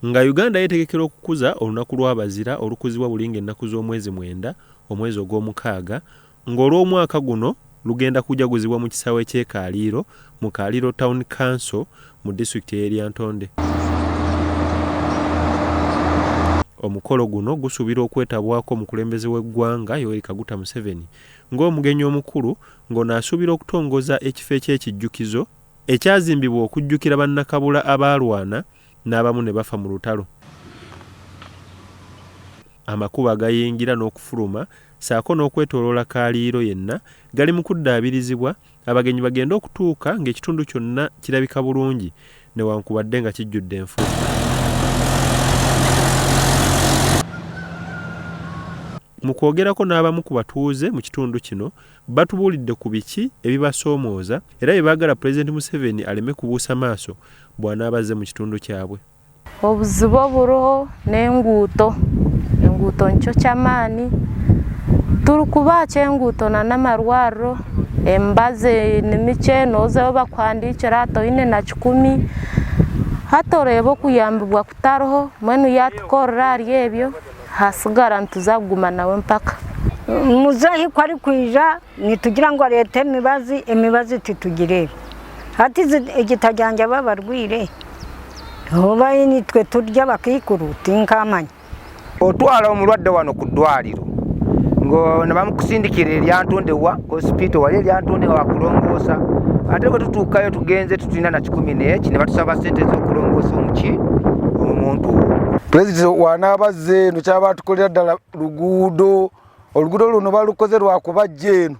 nga Uganda yetegekera okukuza olunaku lw'abazira olukuzibwa bulinga ennaku z'omwezi 9 omwezi ogw'omukaaga ng'olw'omwaka guno lugenda kujaguzibwa mu kisaawe ky'e Kaliiro mu Kaliiro Town Council mu disitulikiti y'Eryantonde. Omukolo guno gusuubira okwetabwako omukulembeze w'eggwanga Yoweri Kaguta Museveni ng'omugenyi omukulu ng'onaasuubira okutongoza ekifo eky'ekijjukizo ekyazimbibwa okujjukira bannakabula abaalwana n'abamu ne bafa mu lutalo. Amakubo agayingira n'okufuluma saako n'okwetooloola Kaliiro yenna gali mu kuddaabirizibwa abagenyi bagenda okutuuka ng'ekitundu kyonna kirabika bulungi newankubadde nga kijjudde enfu. Mu kwogerako n'abamu ku batuuze mu kitundu kino batubuulidde ku biki ebibasoomooza era bye baagala Pulezidenti Museveni aleme kubuusa maaso bw'anaabazze mu kitundu kyabwe. Obuzibu obuliho n'enguuto nicyo ky'amaani turi kubaaca enguuto n'amarwariro embazi nimike noozeho bakwandikira toine na 10 hata oreeba okuyambibwa kutariho mwenu yatukorera ari ebyo hasigara ntuzaguma nawe mpaka muzehi ko ari kwija nitugira ngo leta emibazi titugirebe hati igitajyanja babarwire oba nitwe turya bakikuruta inkamanya otwala omulwadde wano ku ddwaliro ngo nabamukusindikira Eryantonde wa hospital wali Eryantonde nga wakulongoosa ate bwe tutuukayo tugenze tutulina na 11 ne batusaba ssente z'okulongoosa omuntu. Pulezidenti wanaabazze eno kyaba tukolera ddala oluguudo luno balukoze lwakubajja eno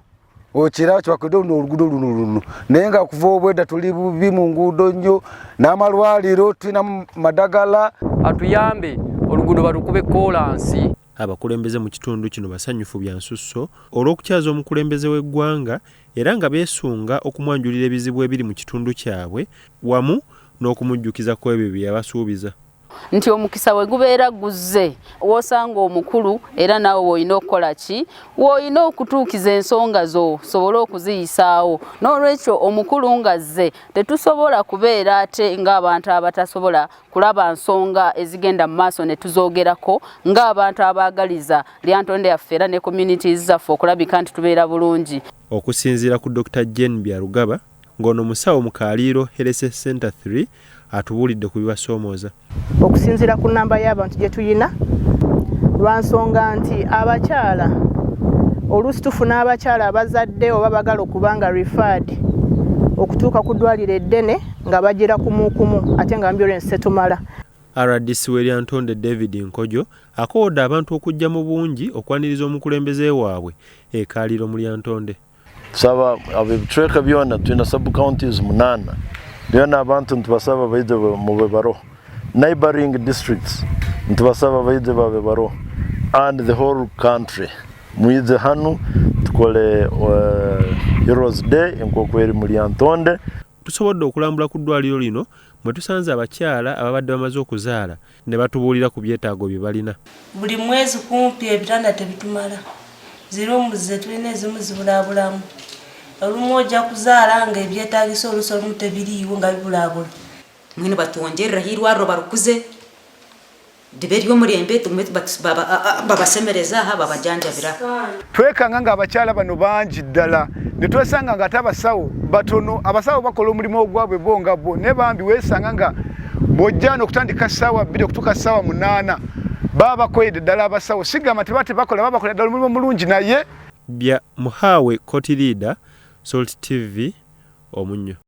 okira kyakodde oluguudo luno naye nga kuva obwedda tuli bubi mu nguudo nnyo n'amalwaliro tulina madagala atuyambe oluguudo balukube kolansi. Abakulembeze mu kitundu kino basanyufu bya nsusso olw'okukyaza omukulembeze w'eggwanga era nga beesunga okumwanjulira ebizibu ebiri mu kitundu kyabwe wamu n'okumujjukiza ku ebyo bye yabasuubiza. Nti omukisa we gubeera guzze wosanga omukulu era naawe woyina okukola ki woyina okutuukiza ensonga zo sobole okuziyisaawo n'olwekyo omukulu ngazze tetusobola kubeera ate ng'abantu abatasobola kulaba nsonga ezigenda mu maaso ne tuzoogerako ng'abantu abaagaliza Lyantonde yaffe era ne communities zaffe okulabika nti tubeera bulungi. Okusinziira ku Dr. Jane Byarugaba ng'ono musawo mu Kaliiro Health Center 3 atubuulidde ku bibasoomooza. Okusinziira ku nnamba y'abantu gye tuyina lwansonga nti abakyala oluusi tufuna abakyala abazadde oba bagala okubanga referred okutuuka ku ddwaliro eddene nga bagira kumukumu ate nga ambulance setumala. RDC w'Eryantonde David Nkojo akowodde abantu okujja mu bungi okwaniriza omukulembeze waabwe e Kaliiro mu Lyantonde. Saba abebitweka byona tulina sub counties 8 byona abantu ntubasaba baide mu bebaro neighboring districts ntubasaba baide babebaro and the whole country muize hanu tukole Heroes Day enkokweri mu Lyantonde. Tusobodde okulambula ku ddwaliro lino mwe tusanze abakyala ababadde bamaze okuzaala ne batubuulira ku byetaago bye balina. Buli mwezi kumpi ebitanda tebitumala ziri omuze tulina ezimu zibulaabulamu olumu ojja kuzaala nga ebyetaagisa oluusi olumu tebiriiwo nga bibulaabula. Mwene batwongerera hirwariro barukuze dibe ry'omulembe babasemereza aha babajanjabira. Twekanga nga abakyala bano bangi ddala ne twesanga nga ate abasawo batono abasawo bakola omulimu ogwabwe bonga bo ne bambi weesanga nga bw'ojja n'okutandika ssaawa 2 okutuuka ssaawa 8 baba bakoyedde ddala abasawo sigamba tebate bakola baba bakola ddala omulimu omulungi naye. Bya Muhawe Court Leader Salt TV Omunyo.